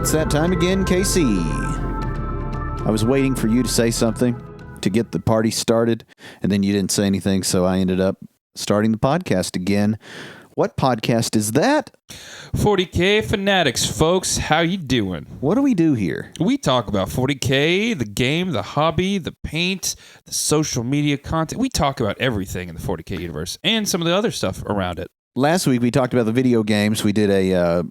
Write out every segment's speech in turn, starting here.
It's that time again, Casey. I was waiting for you to say something to get the party started, and then you didn't say anything, so I ended up starting the podcast again. What podcast is that? 40K Fanatics, folks. How you doing? What do we do here? We talk about 40K, the game, the hobby, the paint, the social media content. We talk about everything in the 40K universe and some of the other stuff around it. Last week, we talked about the video games. We did a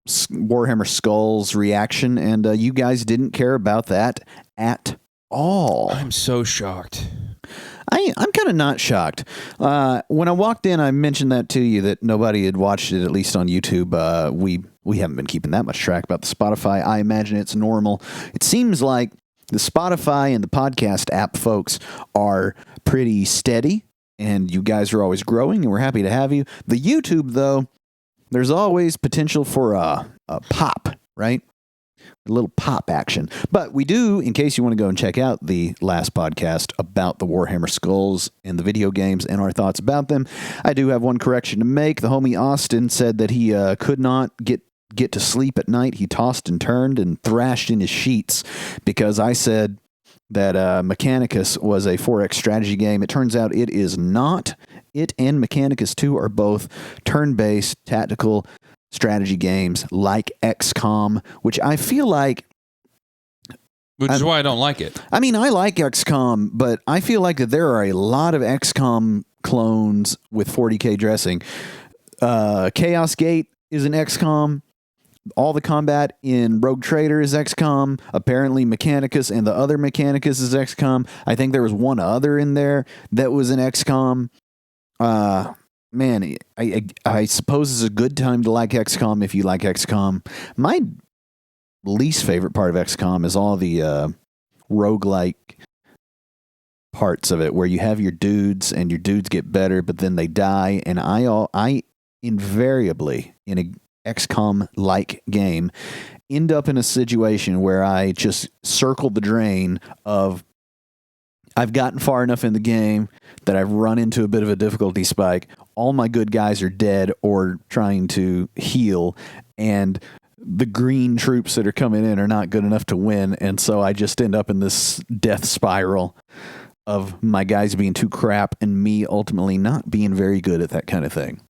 Warhammer Skulls reaction, and you guys didn't care about that at all. I'm so shocked. I'm kind of not shocked. When I walked in, I mentioned that to you, that nobody had watched it, at least on YouTube. We haven't been keeping that much track about the Spotify. I imagine it's normal. It seems like the Spotify and the podcast app folks are pretty steady, and you guys are always growing, and we're happy to have you. The YouTube, though, there's always potential for a pop, right? A little pop action. But we do, in case you want to go and check out the last podcast about the Warhammer Skulls and the video games and our thoughts about them, I do have one correction to make. The homie Austin said that he could not get to sleep at night. He tossed and turned and thrashed in his sheets because I said that Mechanicus was a 4X strategy game. It turns out it is not. It and Mechanicus 2 are both turn-based tactical strategy games like XCOM, which I feel like... Which is why I don't like it. I mean, I like XCOM, but I feel like that there are a lot of XCOM clones with 40K dressing. Chaos Gate is an XCOM. All the combat in Rogue Trader is XCOM. Apparently, Mechanicus and the other Mechanicus is XCOM. I think there was one other in there that was an XCOM. Man, I suppose it's a good time to like XCOM if you like XCOM. My least favorite part of XCOM is all the roguelike parts of it, where you have your dudes and your dudes get better, but then they die. And I invariably, in a XCOM-like game, end up in a situation where I just circle the drain of I've gotten far enough in the game that I've run into a bit of a difficulty spike. All my good guys are dead or trying to heal, and the green troops that are coming in are not good enough to win, and so I just end up in this death spiral of my guys being too crap and me ultimately not being very good at that kind of thing.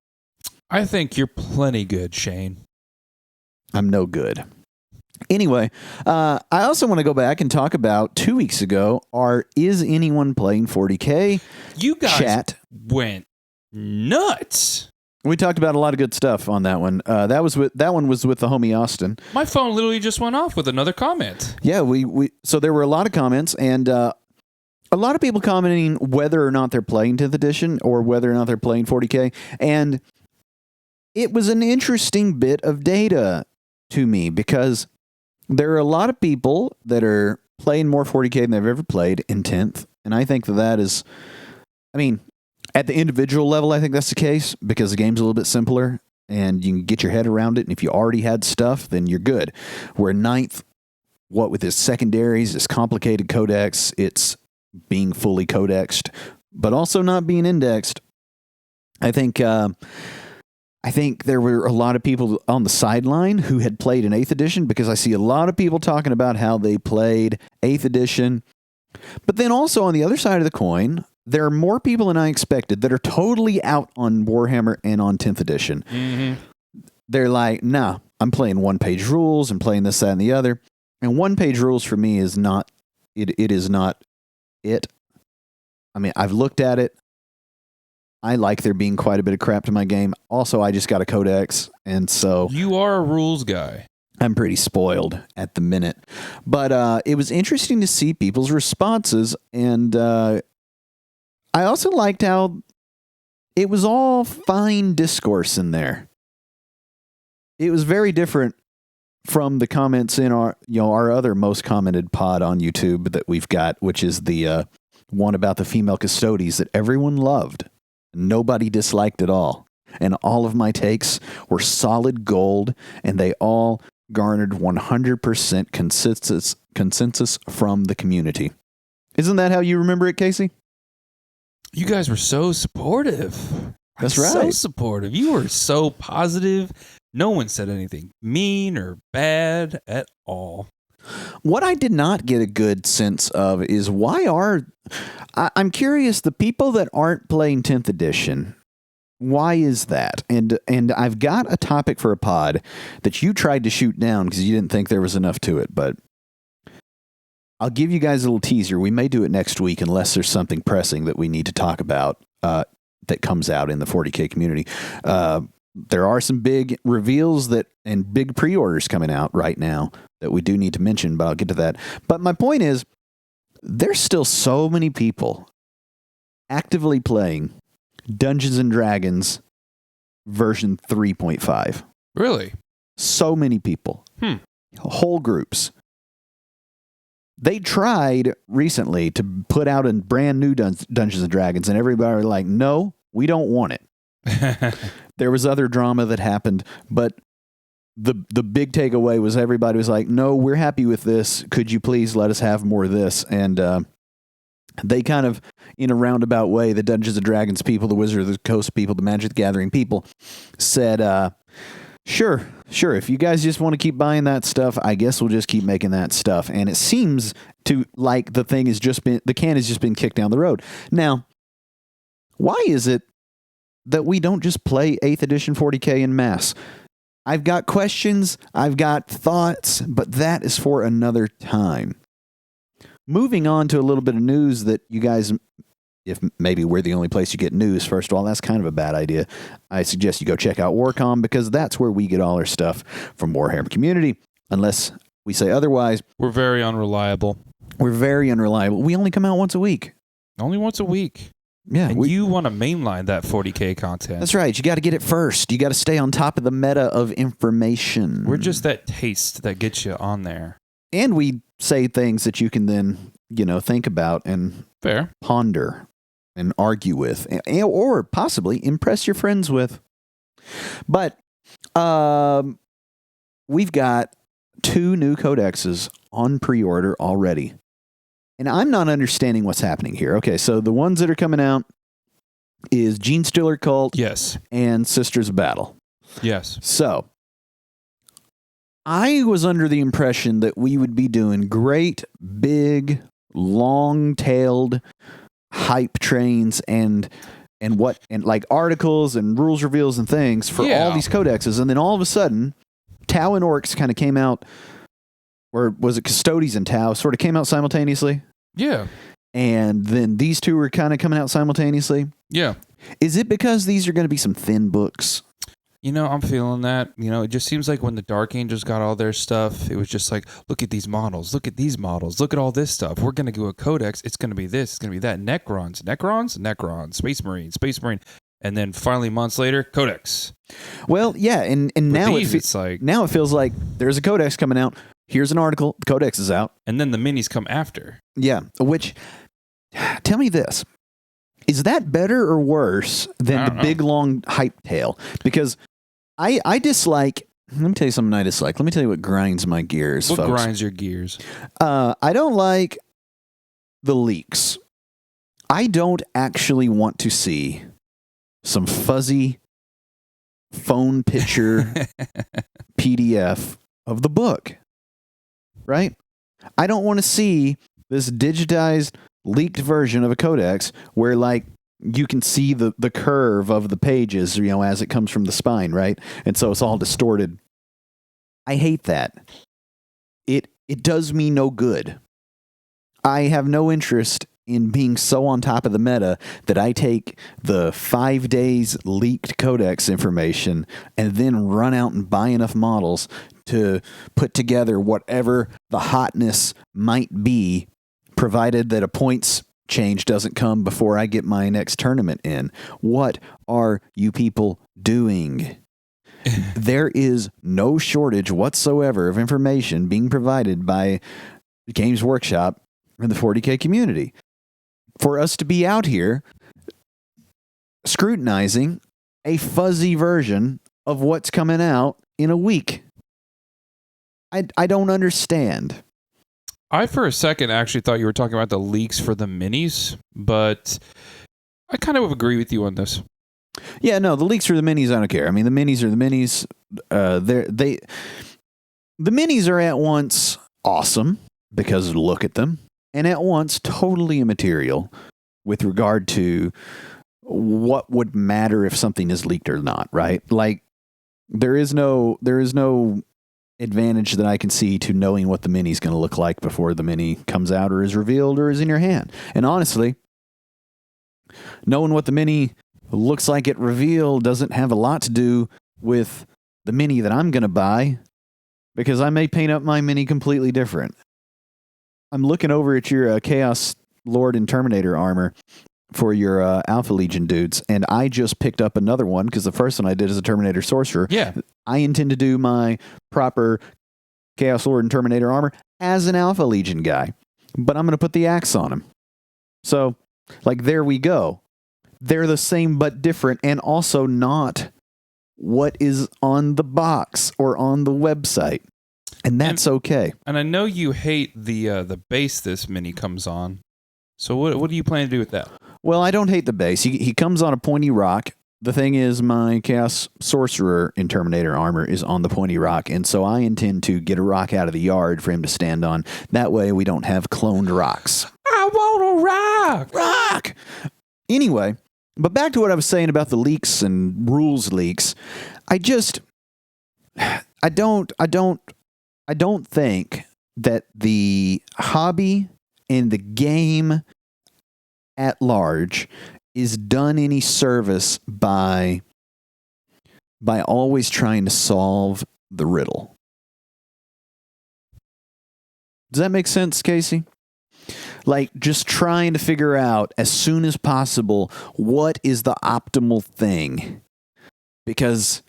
I think you're plenty good, Shane. I'm no good. Anyway, I also want to go back and talk about 2 weeks ago, Is Anyone Playing 40K? You guys chat went nuts. We talked about a lot of good stuff on that one. That one was with the homie Austin. My phone literally just went off with another comment. Yeah, so there were a lot of comments, and a lot of people commenting whether or not they're playing 10th edition or whether or not they're playing 40K. And it was an interesting bit of data to me, because there are a lot of people that are playing more 40K than they've ever played in 10th. And I think that is, I mean, at the individual level, I think that's the case, because the game's a little bit simpler and you can get your head around it. And if you already had stuff, then you're good. Where 9th, what with its secondaries, its complicated codex, it's being fully codexed, but also not being indexed. I think there were a lot of people on the sideline who had played in 8th edition, because I see a lot of people talking about how they played 8th edition. But then also on the other side of the coin, there are more people than I expected that are totally out on Warhammer and on 10th edition. Mm-hmm. They're like, nah, I'm playing one-page rules and playing this, that, and the other. And one-page rules for me is not, it is not it. I mean, I've looked at it. I like there being quite a bit of crap to my game. Also, I just got a codex, and so... You are a rules guy. I'm pretty spoiled at the minute. But it was interesting to see people's responses, and I also liked how it was all fine discourse in there. It was very different from the comments in our other most commented pod on YouTube that we've got, which is the one about the female custodies that everyone loved. Nobody disliked at all. And all of my takes were solid gold, and they all garnered 100% consensus from the community. Isn't that how you remember it, Casey? You guys were so supportive. That's right. So supportive. You were so positive, No one said anything mean or bad at all. What I did not get a good sense of is I'm curious, the people that aren't playing 10th edition, why is that? And I've got a topic for a pod that you tried to shoot down because you didn't think there was enough to it, but I'll give you guys a little teaser. We may do it next week unless there's something pressing that we need to talk about that comes out in the 40K community. There are some big reveals and big pre-orders coming out right now that we do need to mention, but I'll get to that. But my point is, there's still so many people actively playing Dungeons and Dragons version 3.5. Really? So many people. Whole groups. They tried recently to put out a brand new Dungeons and Dragons, and everybody was like, no, we don't want it. There was other drama that happened, but the big takeaway was everybody was like, no, we're happy with this. Could you please let us have more of this? And they kind of, in a roundabout way, the Dungeons and Dragons people, the Wizard of the Coast people, the Magic the Gathering people said, sure. If you guys just want to keep buying that stuff, I guess we'll just keep making that stuff. And it seems to like the can has just been kicked down the road. Now, why is it that we don't just play 8th edition 40K in mass? I've got questions, I've got thoughts, but that is for another time. Moving on to a little bit of news that you guys, if maybe we're the only place you get news, first of all, that's kind of a bad idea. I suggest you go check out Warcom because that's where we get all our stuff from Warhammer community. Unless we say otherwise. We're very unreliable. We only come out once a week. Only once a week. Yeah. And you want to mainline that 40K content. That's right. You got to get it first. You got to stay on top of the meta of information. We're just that taste that gets you on there. And we say things that you can then, think about and ponder and argue with, or possibly impress your friends with. But we've got 2 new codexes on pre-order already. And I'm not understanding what's happening here. Okay, so the ones that are coming out is Gene Stiller Cult. Yes. And Sisters of Battle. Yes. So I was under the impression that we would be doing great, big, long-tailed hype trains and like articles and rules reveals and things for all these codexes. And then all of a sudden, Tau and Orcs kind of came out, or was it Custodes and Tau sort of came out simultaneously? Yeah. And then these 2 were kind of coming out simultaneously? Yeah. Is it because these are going to be some thin books? I'm feeling that. It just seems like when the Dark Angels got all their stuff, it was just like, look at these models, look at these models, look at all this stuff. We're going to do a codex. It's going to be this, it's going to be that. Necrons, Space Marine. And then finally months later, codex. Well, yeah, and now now it feels like there's a codex coming out. Here's an article. The codex is out. And then the minis come after. Yeah, which, tell me this. Is that better or worse than the big, long hype tale? Because I dislike... Let me tell you something I dislike. Let me tell you what grinds my gears, folks. What grinds your gears? I don't like the leaks. I don't actually want to see some fuzzy phone picture PDF of the book. Right? I don't want to see this digitized, leaked version of a codex where, like, you can see the curve of the pages, as it comes from the spine, right? And so it's all distorted. I hate that. It does me no good. I have no interest in being so on top of the meta that I take the 5 days leaked codex information and then run out and buy enough models to put together whatever the hotness might be, provided that a points change doesn't come before I get my next tournament in. What are you people doing? There is no shortage whatsoever of information being provided by Games Workshop and the 40K community. For us to be out here scrutinizing a fuzzy version of what's coming out in a week. I don't understand. I, for a second, actually thought you were talking about the leaks for the minis, but I kind of agree with you on this. Yeah, no, the leaks for the minis, I don't care. I mean, the minis are the minis. the minis are at once awesome because look at them, and at once totally immaterial with regard to what would matter if something is leaked or not, right? Like there is no advantage that I can see to knowing what the mini is going to look like before the mini comes out or is revealed or is in your hand. And honestly, knowing what the mini looks like at reveal doesn't have a lot to do with the mini that I'm going to buy, because I may paint up my mini completely different. I'm looking over at your Chaos Lord and Terminator armor for your Alpha Legion dudes, and I just picked up another one because the first one I did is a Terminator Sorcerer. Yeah. I intend to do my proper Chaos Lord and Terminator armor as an Alpha Legion guy, but I'm going to put the axe on him. So, like, there we go. They're the same but different, and also not what is on the box or on the website. And that's okay. And I know you hate the base this mini comes on. So what do you plan to do with that? Well, I don't hate the base. He comes on a pointy rock. The thing is, my Chaos Sorcerer in Terminator armor is on the pointy rock, and so I intend to get a rock out of the yard for him to stand on. That way we don't have cloned rocks. I want a rock! Rock! Anyway, but back to what I was saying about the leaks and rules leaks. I don't think that the hobby and the game at large is done any service by always trying to solve the riddle. Does that make sense, Casey? Like, just trying to figure out as soon as possible what is the optimal thing. Because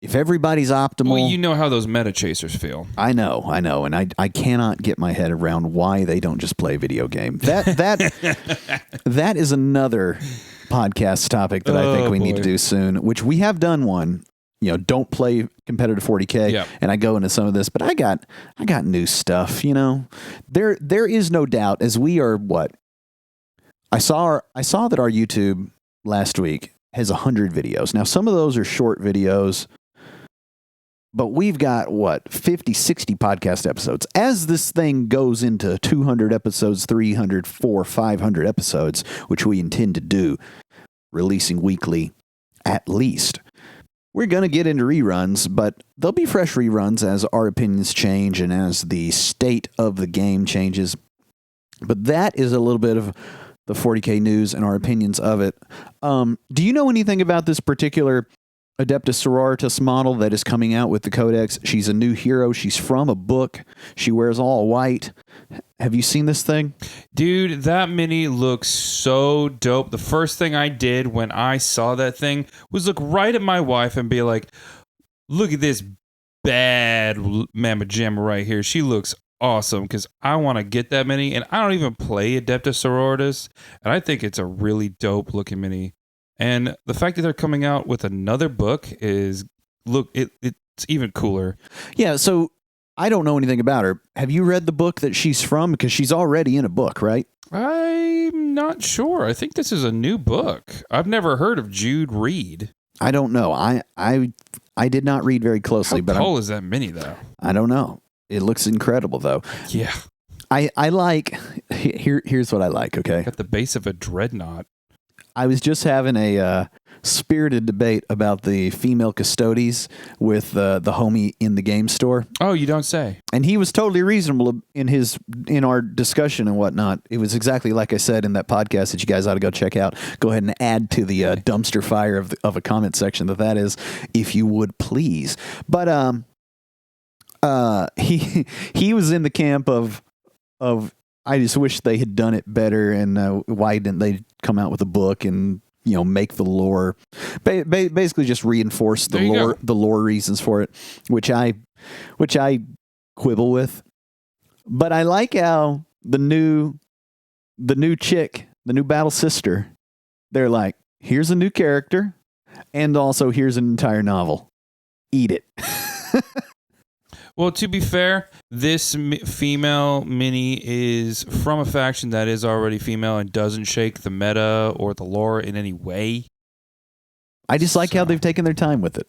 if everybody's optimal... Well, you know how those meta chasers feel. I know. And I cannot get my head around why they don't just play video game. That is another podcast topic that I think we need to do soon, which we have done one. You know, don't play competitive 40K. Yep. And I go into some of this, but I got new stuff, you know. There is no doubt, as we are what? I saw that our YouTube last week has 100 videos. Now, some of those are short videos, but we've got, 50, 60 podcast episodes. As this thing goes into 200 episodes, 300, 400, 500 episodes, which we intend to do, releasing weekly at least, we're going to get into reruns, but there'll be fresh reruns as our opinions change and as the state of the game changes. But that is a little bit of the 40K news and our opinions of it. Do you know anything about this particular Adeptus Sororitas model that is coming out with the Codex? She's a new hero. She's from a book. She wears all white. Have you seen this thing? Dude, that mini looks so dope. The first thing I did when I saw that thing was look right at my wife and be like, look at this bad Mamma Jamma right here. She looks awesome, because I want to get that mini, and I don't even play Adeptus Sororitas, and I think it's a really dope looking mini. And the fact that they're coming out with another book is, it's even cooler. Yeah, so I don't know anything about her. Have you read the book that she's from? Because she's already in a book, right? I'm not sure. I think this is a new book. I've never heard of Jude Reed. I don't know. I did not read very closely. How tall is that mini, though? I don't know. It looks incredible, though. Yeah. I like... Here's what I like, okay? At the base of a dreadnought. I was just having a spirited debate about the female custodes with the homie in the game store. Oh, you don't say. And he was totally reasonable in our discussion and whatnot. It was exactly like I said in that podcast that you guys ought to go check out. Go ahead and add to the dumpster fire of a comment section that is, if you would please. But he was in the camp of I just wish they had done it better, and why didn't they come out with a book and, you know, make the lore, basically just reinforce the lore reasons for it, which I quibble with. But I like how the new chick, the new battle sister, they're like, here's a new character, and also here's an entire novel. Eat it. Well, to be fair, this female mini is from a faction that is already female and doesn't shake the meta or the lore in any way. I just like how they've taken their time with it.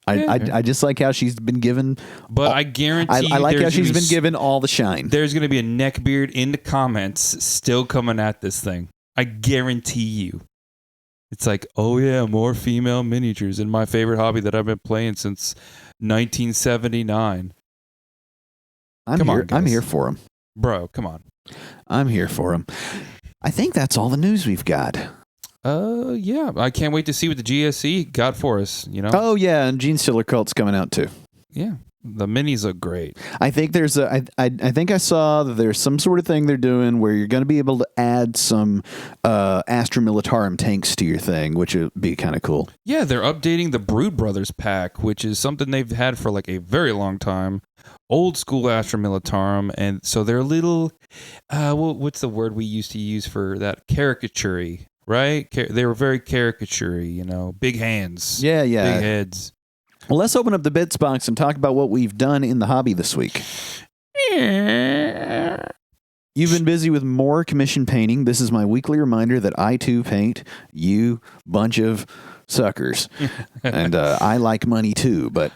I just like how she's been given. But I guarantee I like how there's she's gonna been given all the shine. There's going to be a neckbeard in the comments still coming at this thing. I guarantee you. It's like, oh yeah, more female miniatures in my favorite hobby that I've been playing since 1979. I'm here for them. Bro, come on. I'm here for them. I think that's all the news we've got. Yeah. I can't wait to see what the GSE got for us, you know? Oh, yeah, and Gene Stiller Cult's coming out, too. Yeah. The minis look great. I think there's I think I saw that there's some sort of thing they're doing where you're going to be able to add some Astra Militarum tanks to your thing, which would be kind of cool. Yeah, they're updating the Brood Brothers pack, which is something they've had for like a very long time. Old school Astra Militarum, and so they're a little, what's the word we used to use for that? Caricature-y, right? They were very caricature-y, you know, big hands. Yeah. Big heads. Well, let's open up the bits box and talk about what we've done in the hobby this week. You've been busy with more commission painting. This is my weekly reminder that I too paint, you bunch of suckers. And I like money too, but...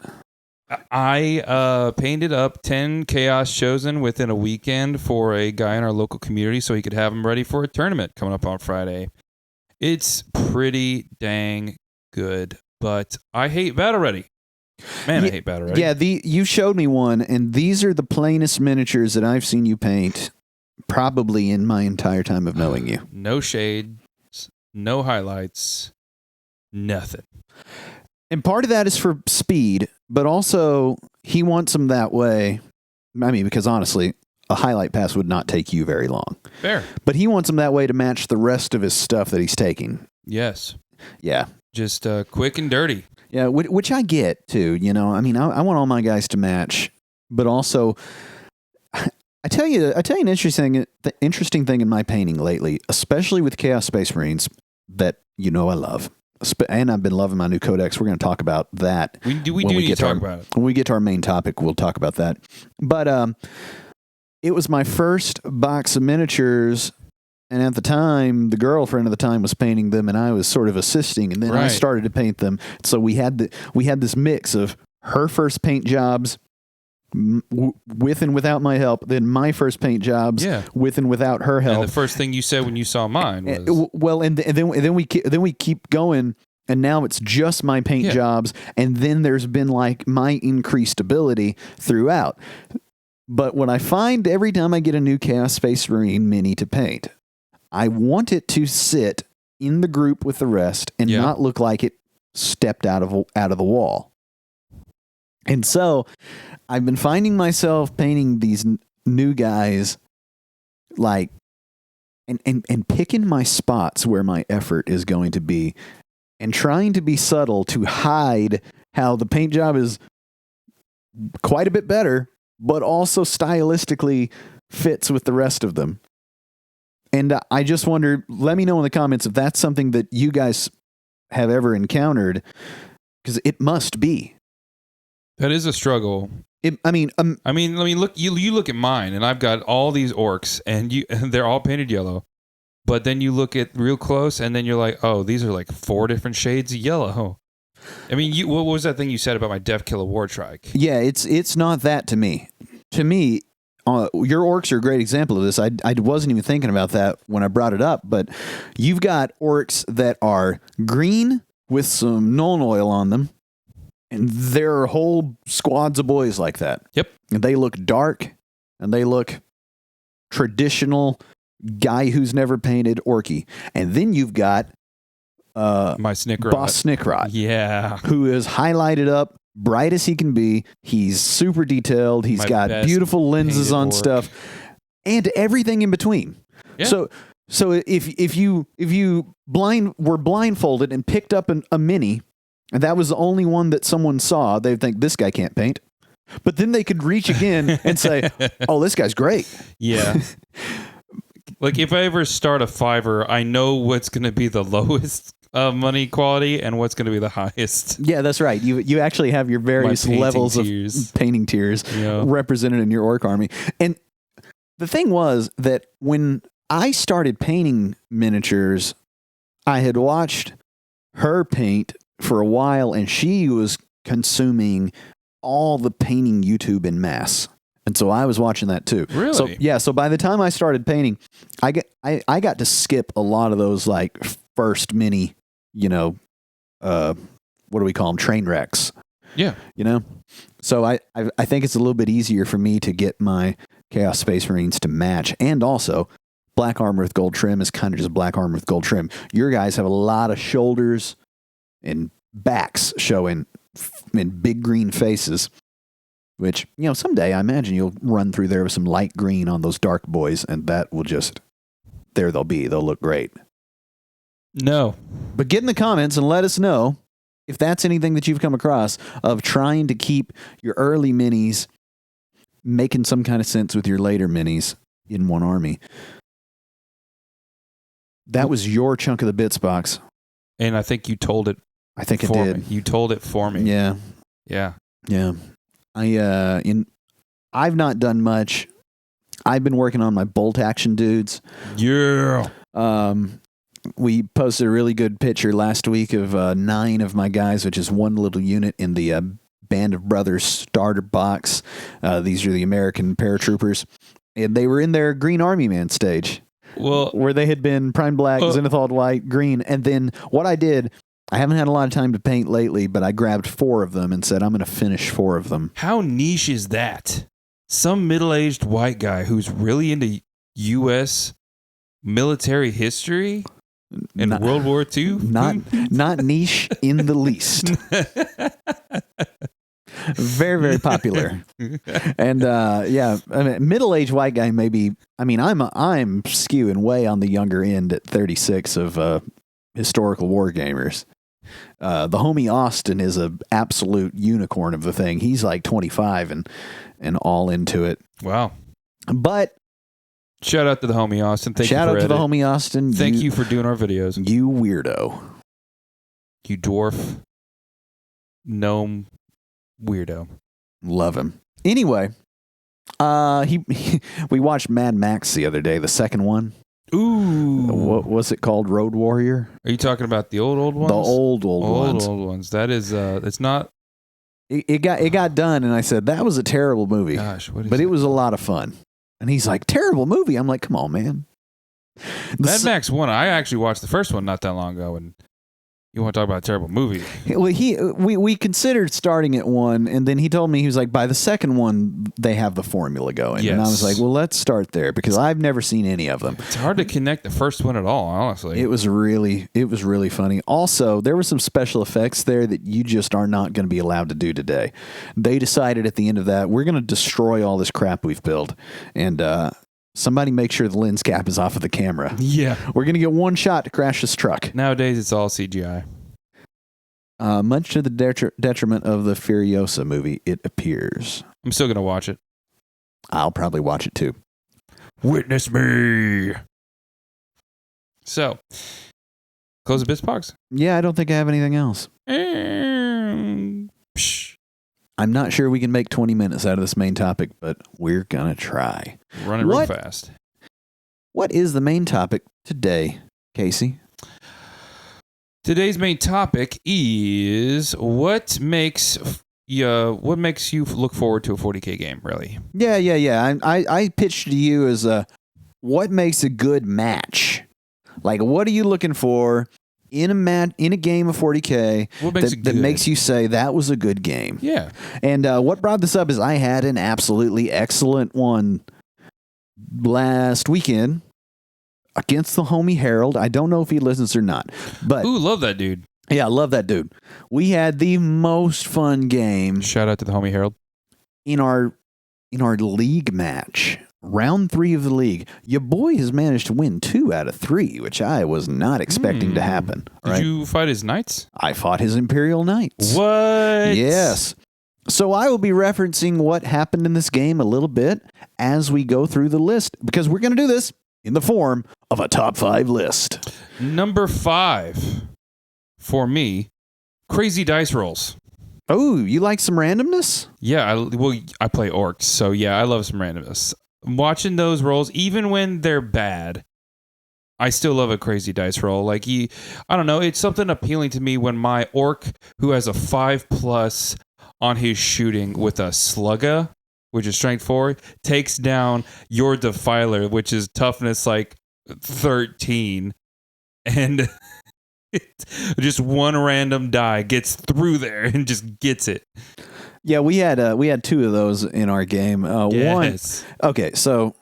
I painted up 10 Chaos Chosen within a weekend for a guy in our local community so he could have them ready for a tournament coming up on Friday. It's pretty dang good, but I hate Battle Ready. Man, I hate Battle Ready. Yeah, you showed me one, and these are the plainest miniatures that I've seen you paint probably in my entire time of knowing you. No shades, no highlights, nothing. And part of that is for speed, but also he wants them that way. I mean, because honestly, a highlight pass would not take you very long. Fair. But he wants them that way to match the rest of his stuff that he's taking. Yes. Yeah. Just quick and dirty. Yeah, which I get too. You know, I mean, I want all my guys to match, but also, I tell you an interesting thing in my painting lately, especially with Chaos Space Marines that I love, and I've been loving my new codex. We're going to talk about that. We do need to talk about it when we get to our main topic. We'll talk about that. But it was my first box of miniatures. And at the time, the girlfriend at the time was painting them, and I was sort of assisting. And then I started to paint them. So we had this mix of her first paint jobs with and without my help, then my first paint jobs with and without her help. And the first thing you said when you saw mine was, and then we keep going. And now it's just my paint jobs, and then there's been like my increased ability throughout. But what I find every time I get a new Chaos Space Marine mini to paint, I want it to sit in the group with the rest and not look like it stepped out of the wall. And so I've been finding myself painting these new guys like and picking my spots where my effort is going to be and trying to be subtle to hide how the paint job is quite a bit better, but also stylistically fits with the rest of them. And I just wonder, let me know in the comments if that's something that you guys have ever encountered, because it must be. That is a struggle. I mean, let me look. You look at mine, and I've got all these orcs, and they're all painted yellow. But then you look at real close, and then you're like, oh, these are like 4 different shades of yellow. I mean, what was that thing you said about my Death Killer War Trike? Yeah, it's not that to me. To me, your orcs are a great example of this. I wasn't even thinking about that when I brought it up, but you've got orcs that are green with some Nuln Oil on them, and there are whole squads of boys like that. Yep. And they look dark, and they look traditional guy who's never painted orky. And then you've got my Snickrot. Boss Snickrot. Yeah. Who is highlighted up, bright as he can be. He's super detailed. He's got beautiful lenses on stuff and everything in between. Yeah. So if you were blindfolded and picked up a mini, and that was the only one that someone saw, they'd think this guy can't paint. But then they could reach again and say, "Oh, this guy's great." Yeah. Like if I ever start a Fiverr, I know what's going to be the lowest money quality and what's going to be the highest. Yeah, that's right. You actually have your various levels of painting tiers represented in your orc army. And the thing was that when I started painting miniatures, I had watched her paint for a while, and she was consuming all the painting YouTube in mass. And so I was watching that too. Really? So by the time I started painting, I got to skip a lot of those like first mini, what do we call them? Train wrecks. Yeah. So I think it's a little bit easier for me to get my Chaos Space Marines to match. And also, black armor with gold trim is kind of just black armor with gold trim. Your guys have a lot of shoulders and backs showing in big green faces. Which, someday I imagine you'll run through there with some light green on those dark boys, and that will just, there they'll be. They'll look great. No. But get in the comments and let us know if that's anything that you've come across of trying to keep your early minis making some kind of sense with your later minis in one army. That was your chunk of the bits box. And I think you told it. I think it did. You told it for me. Yeah. Yeah. Yeah. I've not done much. I've been working on my bolt action dudes. Yeah. We posted a really good picture last week of 9 of my guys, which is one little unit in the Band of Brothers starter box. These are the American paratroopers, and they were in their Green Army Man stage. Well, where they had been prime black, zenithal white, green, and then what I did. I haven't had a lot of time to paint lately, but I grabbed 4 of them and said, I'm going to finish 4 of them. How niche is that? Some middle-aged white guy who's really into U.S. military history and World War II? Not niche in the least. Very, very popular. And middle-aged white guy maybe, I'm skewing way on the younger end at 36 of historical war gamers. The homie Austin is an absolute unicorn of the thing. He's like 25 and all into it. Wow. But shout out to the homie Austin. Shout out to the homie Austin. Thank you for doing our videos. You weirdo. You dwarf gnome weirdo. Love him. Anyway, we watched Mad Max the other day, the second one. Ooh. What was it called? Road Warrior? Are you talking about the old ones? The old ones. Old ones. That is, it's not. It got done, and I said, that was a terrible movie. Gosh, what is But it was a lot of fun. And he's like, terrible movie. I'm like, come on, man. Mad Max 1, I actually watched the first one not that long ago, and you want to talk about a terrible movie. Well, we considered starting at 1, and then he told me, he was like, by the second one, they have the formula going. Yes. And I was like, well, let's start there, because I've never seen any of them. It's hard to connect the first one at all, honestly. It was really funny. Also, there were some special effects there that you just are not going to be allowed to do today. They decided at the end of that, we're going to destroy all this crap we've built. And somebody make sure the lens cap is off of the camera. Yeah. We're going to get one shot to crash this truck. Nowadays, it's all CGI. Much to the detriment of the Furiosa movie, it appears. I'm still going to watch it. I'll probably watch it too. Witness me. So, close the bits box? Yeah, I don't think I have anything else. I'm not sure we can make 20 minutes out of this main topic, but we're going to try. Running real fast. What is the main topic today, Casey? Today's main topic is what makes you look forward to a 40K game, really? Yeah. I pitched to you as what makes a good match? Like, what are you looking for in a game of 40K that makes you say that was a good game? Yeah. And what brought this up is I had an absolutely excellent one last weekend against the homie Harold. I don't know if he listens or not, but ooh, love that dude. Yeah, I love that dude. We had the most fun game. Shout out to the homie Harold. In our league match, round 3 of the league, your boy has managed to win 2 out of 3, which I was not expecting to happen. Did you fight his knights? I fought his Imperial Knights. What? Yes. So I will be referencing what happened in this game a little bit as we go through the list, because we're going to do this in the form of a top 5 list. Number 5 for me, crazy dice rolls. Oh, you like some randomness? Yeah, I play orcs, so yeah, I love some randomness. Watching those rolls, even when they're bad, I still love a crazy dice roll. Like I don't know, it's something appealing to me when my orc who has a 5+ on his shooting with a slugga, which is strength 4, takes down your defiler, which is toughness like 13, and just one random die gets through there and just gets it. Yeah, we had 2 of those in our game. Yes. One. Okay, so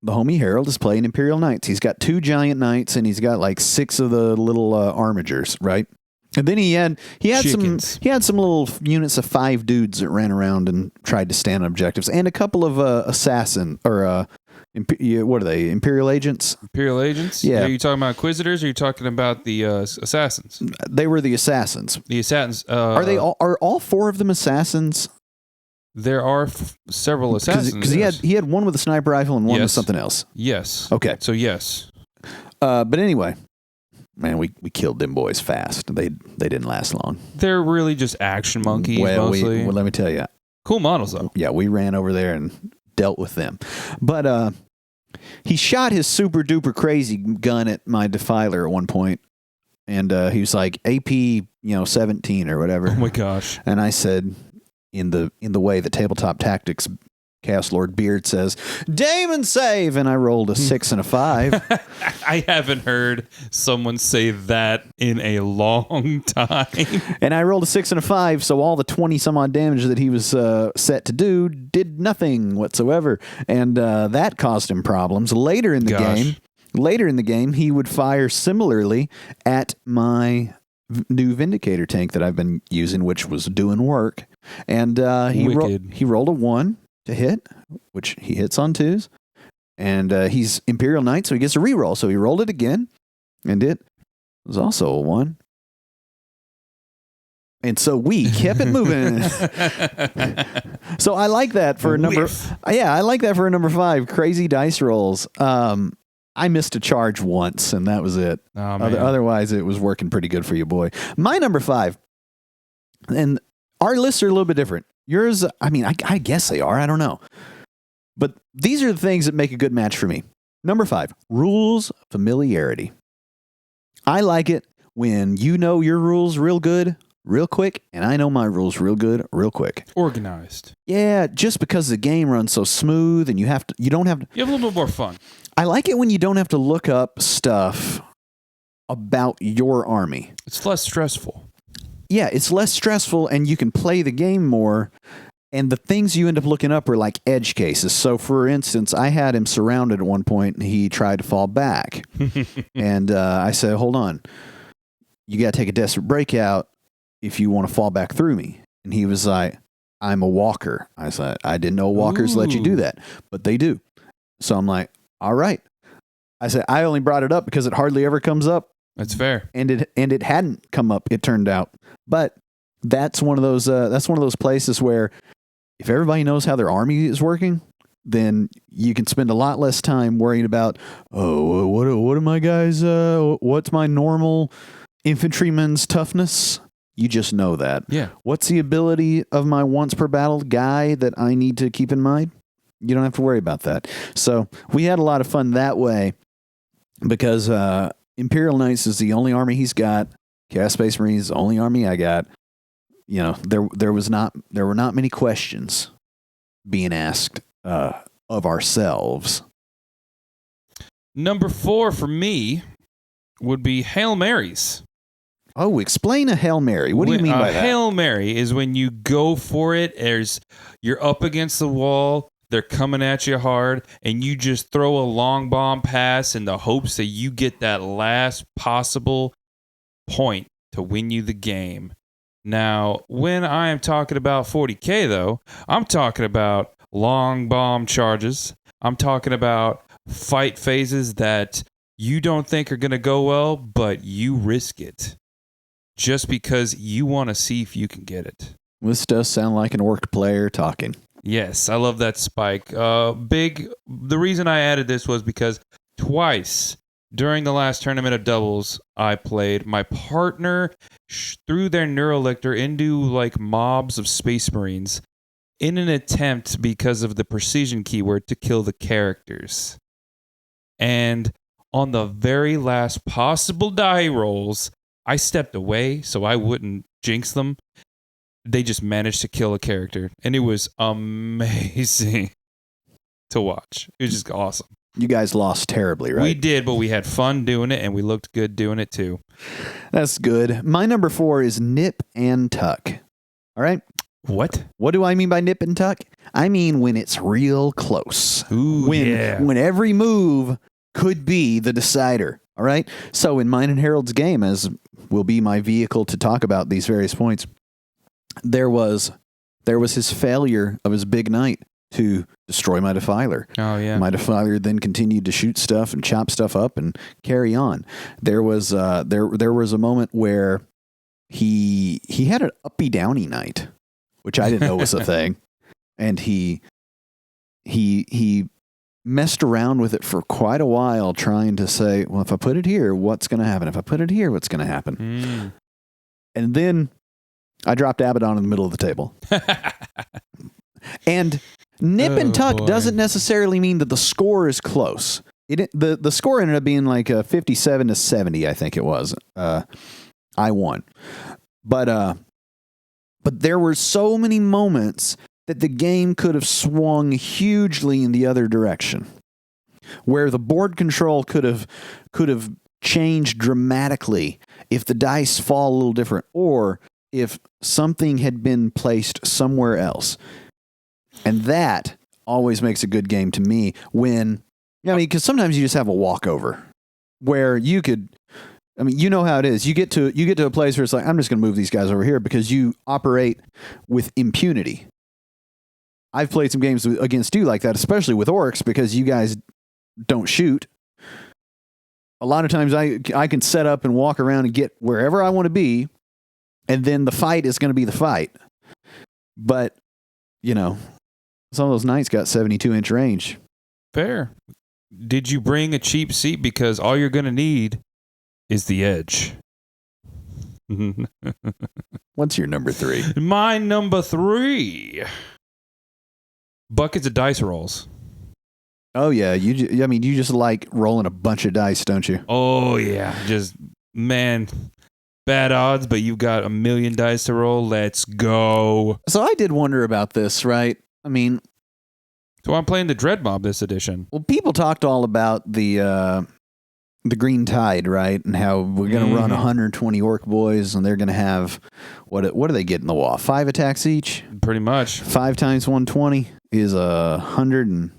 the homie Harold is playing Imperial Knights. He's got 2 giant knights and he's got like 6 of the little armigers, right? And then he had some little units of 5 dudes that ran around and tried to stand on objectives, and a couple of assassin or what are they? Imperial agents? Imperial agents? Yeah. Are you talking about Inquisitors or are you talking about the assassins? They were the assassins. The assassins. Are all 4 of them assassins? There are several assassins. Because he had one with a sniper rifle and one with something else. Yes. Okay. So yes. But anyway, man, we killed them boys fast. They didn't last long. They're really just action monkeys mostly. Let me tell you. Cool models though. Yeah, we ran over there and dealt with them. But he shot his super duper crazy gun at my defiler at one point, and he was like AP 17 or whatever. Oh my gosh. And I said, in the way the Tabletop Tactics Chaos Lord Beard says, Damon save, and I rolled a 6 and a 5. I haven't heard someone say that in a long time. And I rolled a 6 and a 5, so all the 20 some odd damage that he was set to do did nothing whatsoever, and that caused him problems. Later in the game, he would fire similarly at my new Vindicator tank that I've been using, which was doing work, and he rolled a 1 to hit, which he hits on 2s, and he's Imperial Knight, so he gets a reroll. So he rolled it again, and it was also a 1. And so we kept it moving. So I like that for a number. Yeah, I like that for a number 5. Crazy dice rolls. I missed a charge once, and that was it. Oh, man. Otherwise, it was working pretty good for you, boy. My number 5, and our lists are a little bit different. Yours, I mean, I guess they are. I don't know. But these are the things that make a good match for me. Number 5, rules familiarity. I like it when you know your rules real good, real quick, and I know my rules real good, real quick. Organized. Yeah, just because the game runs so smooth and you have a little bit more fun. I like it when you don't have to look up stuff about your army. It's less stressful. Yeah, it's less stressful, and you can play the game more, and the things you end up looking up are like edge cases. So, for instance, I had him surrounded at one point, and he tried to fall back. And I said, hold on. You got to take a desperate breakout if you want to fall back through me. And he was like, I'm a walker. I said, I didn't know walkers let you do that, but they do. So I'm like, all right. I said, I only brought it up because it hardly ever comes up. That's fair. And it hadn't come up, it turned out. But that's one of those places where if everybody knows how their army is working, then you can spend a lot less time worrying about, what are my guys, what's my normal infantryman's toughness? You just know that. Yeah. What's the ability of my once per battle guy that I need to keep in mind? You don't have to worry about that. So we had a lot of fun that way because Imperial Knights is the only army he's got. Chaos Space Marines is the only army I got. There were not many questions being asked of ourselves. Number 4 for me would be Hail Marys. Oh, explain a Hail Mary. What do you mean by that? Hail Mary is when you go for it. You're up against the wall. They're coming at you hard, and you just throw a long bomb pass in the hopes that you get that last possible point to win you the game. Now, when I am talking about 40K, though, I'm talking about long bomb charges. I'm talking about fight phases that you don't think are going to go well, but you risk it just because you want to see if you can get it. This does sound like an orc player talking. Yes, I love that spike. The reason I added this was because twice during the last tournament of doubles I played, my partner threw their Neurolictor into like mobs of Space Marines in an attempt because of the precision keyword to kill the characters. And on the very last possible die rolls, I stepped away so I wouldn't jinx them. They just managed to kill a character, and it was amazing to watch. It was just awesome. You guys lost terribly, right? We did, but we had fun doing it, and we looked good doing it too. That's good. My number 4 is nip and tuck. All right? What? What do I mean by nip and tuck? I mean when it's real close. Ooh, when every move could be the decider. All right? So in mine and Harold's game, as will be my vehicle to talk about these various points, there was his failure of his big night to destroy my Defiler. Oh, yeah. My Defiler then continued to shoot stuff and chop stuff up and carry on. There was there was a moment where he had an uppy downy night, which I didn't know was a thing, and he messed around with it for quite a while, trying to say, well, if I put it here, what's going to happen? If I put it here, what's going to happen? And then I dropped Abaddon in the middle of the table. And nip and tuck doesn't necessarily mean that the score is close. The score ended up being like a 57-70, I think it was. I won. But there were so many moments that the game could have swung hugely in the other direction, where the board control could have changed dramatically if the dice fall a little different, or if something had been placed somewhere else. And that always makes a good game to me because sometimes you just have a walkover where you could, you know how it is. You get to a place where it's like, I'm just going to move these guys over here because you operate with impunity. I've played some games against you like that, especially with orcs, because you guys don't shoot. A lot of times I can set up and walk around and get wherever I want to be, and then the fight is going to be the fight. But, some of those knights got 72-inch range. Fair. Did you bring a cheap seat? Because all you're going to need is the edge. What's your number 3? My number 3. Buckets of dice rolls. Oh, yeah. You just like rolling a bunch of dice, don't you? Oh, yeah. Just, man, bad odds, but you got 1,000,000 dice to roll. Let's go. So I did wonder about this, right? So I'm playing the Dread Mob this edition. Well, people talked all about the Green Tide, right? And how we're going to run 120 orc boys, and they're going to have, what do they get in the wall? 5 attacks each? Pretty much. 5 times 120 is 100, and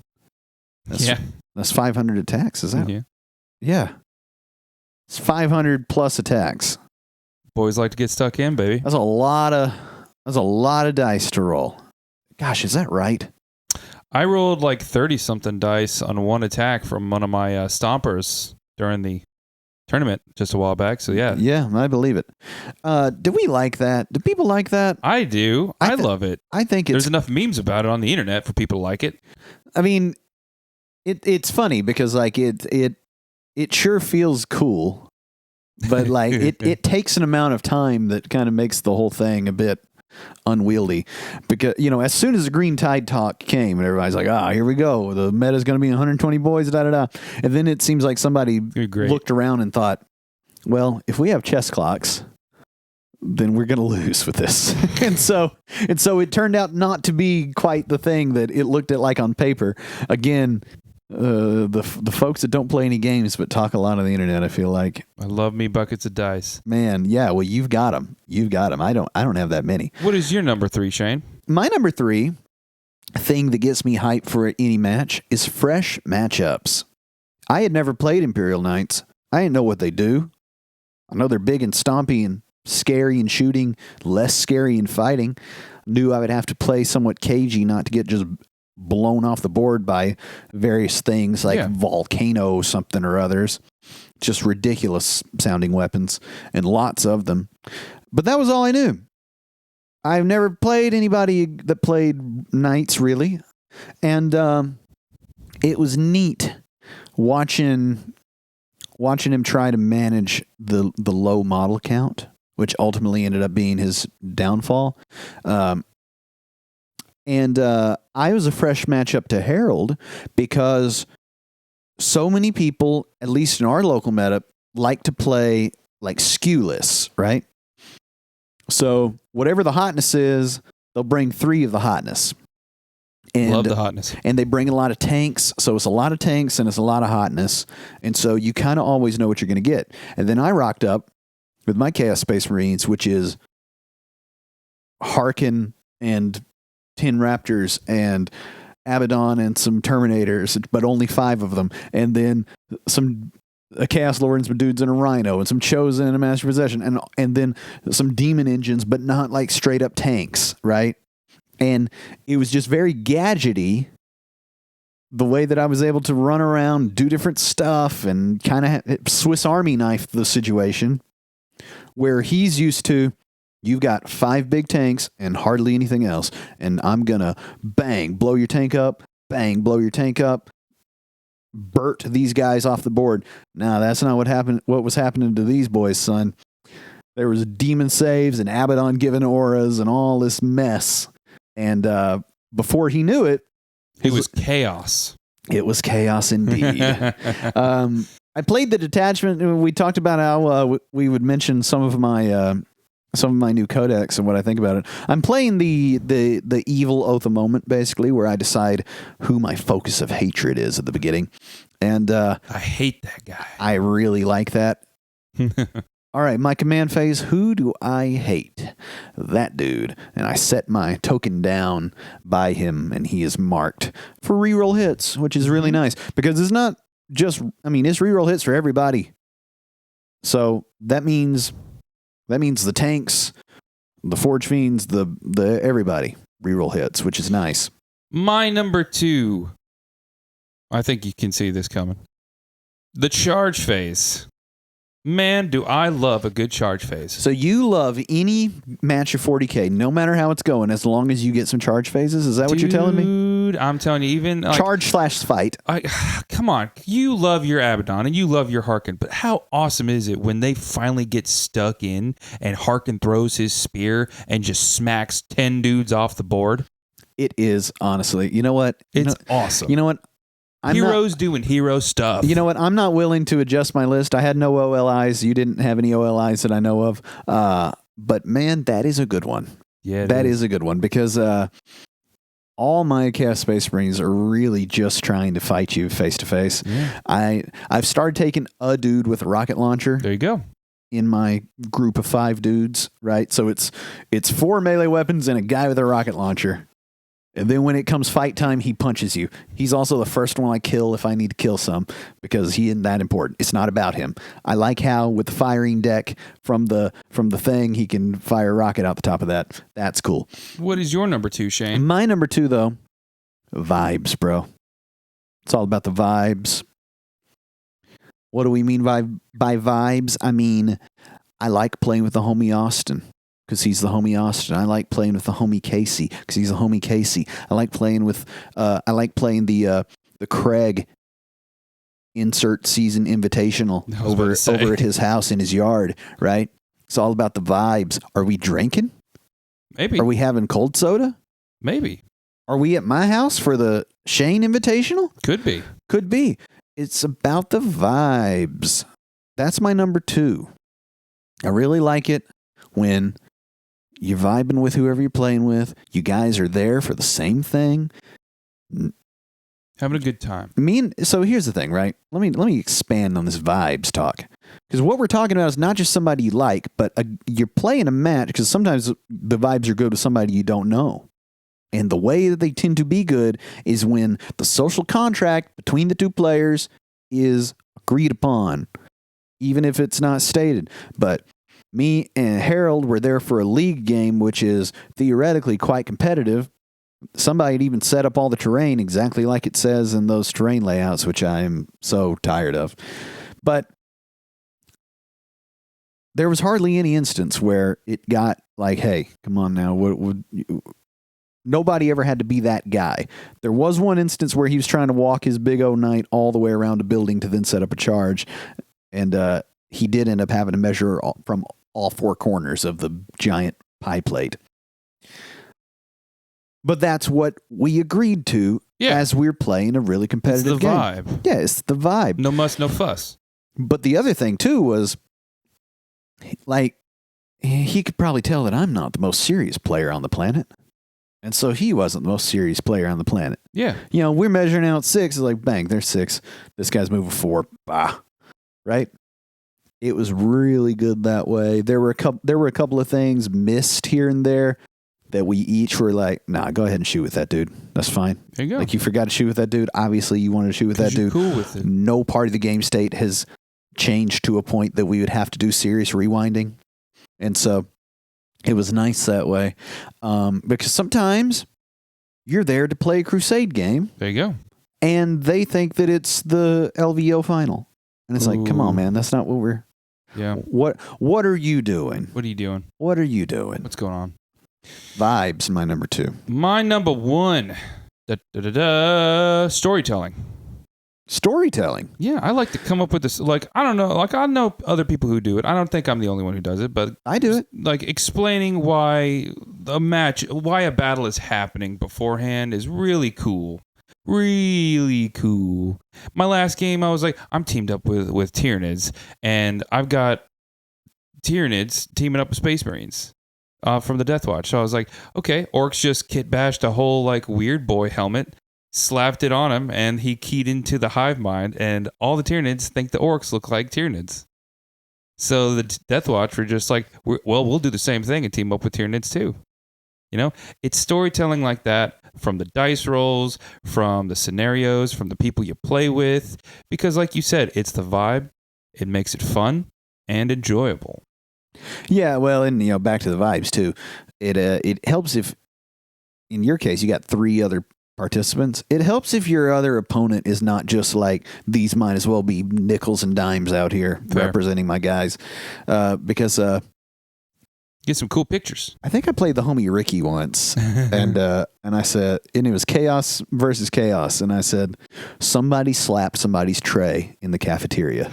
that's 500 attacks, is that? Yeah. Yeah. It's 500 plus attacks. Boys like to get stuck in, baby. That's a lot of dice to roll. Gosh, is that right? I rolled like 30-something dice on one attack from one of my stompers during the tournament just a while back. So, yeah. Yeah, I believe it. Do we like that? Do people like that? I do. I love it. I think there's enough memes about it on the internet for people to like it. It's funny because like it sure feels cool, but like it takes an amount of time that kind of makes the whole thing a bit unwieldy, because as soon as the Green Tide talk came and everybody's like, here we go, the meta's going to be 120 boys, and then it seems like somebody looked around and thought, well, if we have chess clocks, then we're going to lose with this. and so it turned out not to be quite the thing that it looked at like on paper. Again, the folks that don't play any games but talk a lot on the internet, I feel like. I love me buckets of dice. Man, yeah, well, you've got them. I don't have that many. What is your number 3, Shane? My number 3 thing that gets me hyped for any match is fresh matchups. I had never played Imperial Knights. I didn't know what they do. I know they're big and stompy and scary in shooting, less scary in fighting. Knew I would have to play somewhat cagey not to get just blown off the board by various things like volcano something or others. Just ridiculous sounding weapons and lots of them. But that was all I knew. I've never played anybody that played Knights really. And it was neat watching him try to manage the low model count, which ultimately ended up being his downfall. And I was a fresh matchup to Harold because so many people, at least in our local meta, like to play like skewless, right? So whatever the hotness is, they'll bring 3 of the hotness. And, Love the hotness. And they bring a lot of tanks, so it's a lot of tanks and it's a lot of hotness. And so you kind of always know what you're going to get. And then I rocked up with my Chaos Space Marines, which is Harkin and 10 Raptors and Abaddon and some Terminators, but only 5 of them. And then a Chaos Lord and some dudes in a Rhino and some Chosen and a Master Possession and then some Demon Engines, but not like straight up tanks, right? And it was just very gadgety the way that I was able to run around, do different stuff, and kind of Swiss Army knife the situation, where he's used to, you've got 5 big tanks and hardly anything else, and I'm going to bang, blow your tank up, bang, blow your tank up, Burt these guys off the board. Now, that's not what was happening to these boys, son. There was demon saves and Abaddon giving auras and all this mess. And before he knew it, it was chaos. It was chaos indeed. I played the detachment. We talked about how we would mention some of my new codex and what I think about it. I'm playing the evil Oath of Moment, basically, where I decide who my focus of hatred is at the beginning. And I hate that guy. I really like that. All right, my command phase, who do I hate? That dude. And I set my token down by him, and he is marked for reroll hits, which is really nice. Because it's not just, it's reroll hits for everybody. So that means the tanks, the Forge Fiends, the everybody reroll hits, which is nice. My number 2, I think you can see this coming. The charge phase. Man, do I love a good charge phase. So you love any match of 40K, no matter how it's going, as long as you get some charge phases? Is that what you're telling me? Dude, I'm telling you, even... Charge/fight. Come on. You love your Abaddon and you love your Harkin, but how awesome is it when they finally get stuck in and Harkin throws his spear and just smacks 10 dudes off the board? It is, honestly. You know what? It's awesome. You know what? Heroes doing hero stuff. You know what? I'm not willing to adjust my list. I had no OLIs. You didn't have any OLIs that I know of. But man, that is a good one. Yeah, that is a good one because all my Chaos Space Marines are really just trying to fight you face to face. I've started taking a dude with a rocket launcher. There you go. In my group of 5 dudes, right? So it's 4 melee weapons and a guy with a rocket launcher. And then when it comes fight time, he punches you. He's also the first one I kill if I need to kill some because he isn't that important. It's not about him. I like how with the firing deck from the thing, he can fire a rocket out the top of that. That's cool. What is your number 2, Shane? My number 2, though, vibes, bro. It's all about the vibes. What do we mean by vibes? I mean, I like playing with the homie Austin. Because he's the homie Austin. I like playing with the homie Casey because he's the homie Casey. I like playing the Craig insert season invitational over at his house in his yard, right? It's all about the vibes. Are we drinking? Maybe. Are we having cold soda? Maybe. Are we at my house for the Shane invitational? Could be. Could be. It's about the vibes. That's my number 2. I really like it when you're vibing with whoever you're playing with. You guys are there for the same thing. Having a good time. So here's the thing, right? Let me expand on this vibes talk. Because what we're talking about is not just somebody you like, but you're playing a match because sometimes the vibes are good with somebody you don't know. And the way that they tend to be good is when the social contract between the 2 players is agreed upon, even if it's not stated. But me and Harold were there for a league game, which is theoretically quite competitive. Somebody had even set up all the terrain exactly like it says in those terrain layouts, which I am so tired of. But there was hardly any instance where it got like, hey, come on now. Nobody ever had to be that guy. There was one instance where he was trying to walk his big O knight all the way around a building to then set up a charge. And he did end up having to measure from all 4 corners of the giant pie plate. But that's what we agreed to as we're playing a really competitive it's the game. vibe. Yeah, it's the vibe. No muss, no fuss. But the other thing too was, like, he could probably tell that I'm not the most serious player on the planet. And so he wasn't the most serious player on the planet. Yeah. You know, we're measuring out 6. It's like, bang, there's 6. This guy's moving 4. Bah. Right? It was really good that way. There were a couple of things missed here and there that we each were like, nah, go ahead and shoot with that dude. That's fine. There you go. Like, you forgot to shoot with that dude. Obviously, you wanted to shoot with that dude. Cool with it. No part of the game state has changed to a point that we would have to do serious rewinding. And so it was nice that way. Because sometimes you're there to play a Crusade game. There you go. And they think that it's the LVO final. And it's like, come on, man. That's not what we're... Yeah. What are you doing? What are you doing? What are you doing? What's going on? Vibes, my number 2. My number 1. Storytelling. Storytelling. Yeah, I like to come up with this. Like, I don't know. Like, I know other people who do it. I don't think I'm the only one who does it, but I do it. Like, explaining why a battle is happening beforehand is really cool. Really cool. My last game, I was like, I'm teamed up with Tyranids, and I've got Tyranids teaming up with Space Marines from the Death Watch. So I was like, okay, Orcs just kit bashed a whole like weird boy helmet, slapped it on him, and he keyed into the hive mind, and all the Tyranids think the Orcs look like Tyranids. So the Death Watch were just like, we'll do the same thing and team up with Tyranids too. You know, it's storytelling like that from the dice rolls, from the scenarios, from the people you play with. Because like you said, it's the vibe. It makes it fun and enjoyable. Yeah, well, and, you know, back to the vibes too. It helps if, in your case, you got 3 other participants. It helps if your other opponent is not just like, these might as well be nickels and dimes out here representing my guys. Because... Get some cool pictures. I think I played the homie Ricky once, and I said, and it was chaos versus chaos, and I said, somebody slapped somebody's tray in the cafeteria,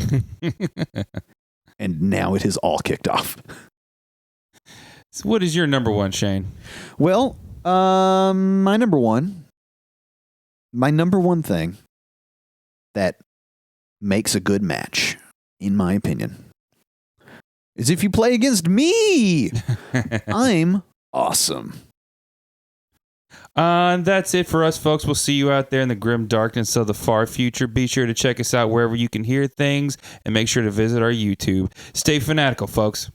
and now it has all kicked off. So what is your number 1, Shane? Well, my number one thing that makes a good match, in my opinion, is if you play against me. I'm awesome. And that's it for us, folks. We'll see you out there in the grim darkness of the far future. Be sure to check us out wherever you can hear things, and make sure to visit our YouTube. Stay fanatical, folks.